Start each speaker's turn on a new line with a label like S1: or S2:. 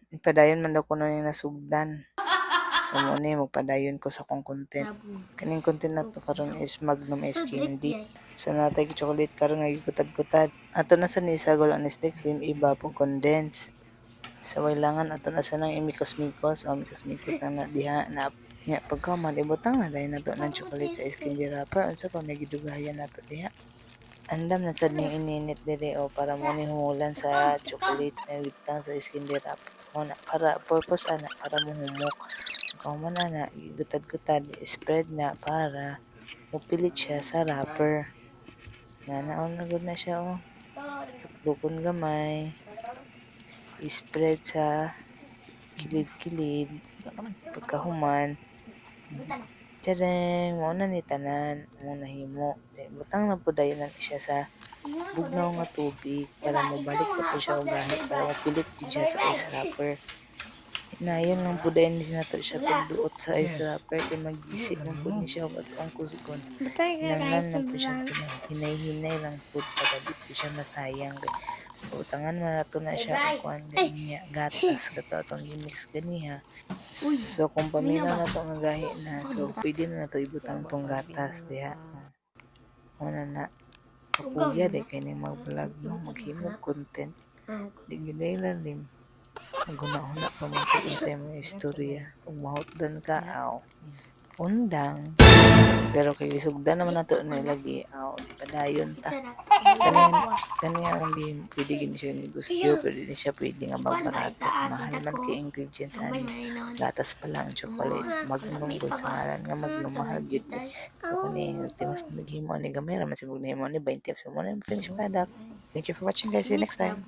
S1: Padayon man daw ko na nasugdan. So mo ni magpadayon ko sa kong content. Kaning content na to karon is Magnum Ice Candy. So natay ko chocolate karon nga gikutad-kutad. Ato na sa nisagol ang Nestle cream iba po condense. So kailangan ato na sa nang imikos-mikos o mikos-mikos na diha na nya pagkaman ibutang na dayon nato ng chocolate sa ice candy wrapper unsa pa may gidugayan nato diha. Andam na sad ning ininit diri o para mo ni humulan sa chocolate na ibutang sa ice candy wrapper. Mo na para purpose ana para mo humok. Kung man ana gigutad-gutad spread na para mupilit siya sa wrapper. Nga naon na gud na siya oh. Tukdukon gamay. I-spread sa kilid-kilid. Pagkahuman. Tiyareng! Mao na ni tanan. Mo nahimo. Butang na po dayon na siya sa bugnaw nga tubig para mabalik na po siya og gamit para mapilit po siya sa ice wrapper. Hinayon lang po dayon ni nato siya pagduot sa ice wrapper kay magisi man po ni siya og atong kusgon. Hinanglan lang po siya hinay-hinay lang po para di po siya masayang. Utangan man nato na siya kung kuan ganiya gatas kato atong gimix ganiha. So kung pamilya na to nga gahi na so pwede na nato ibutang tong gatas diha. Una na kapuya di kay ning mag-vlog no maghimog content. Di gyud lalim. Maghuna-huna pa man sa imong istorya. Kung mahutdan ka aw undang. Pero kay lisugdan naman nato ni lagi aw di padayon ta. Kani ang di pwede gid siya negosyo, pwede din siya pwede nga magbarato. Mahal man kay ingredients ani. Gatas pa lang chocolates, Magnum gud sa ngalan nga Magnum mahal gyud. So kani timas na maghimo ni gamay ra man sibog nahimo ni 20 so mo na finish product. Thank you for watching guys. See you next time.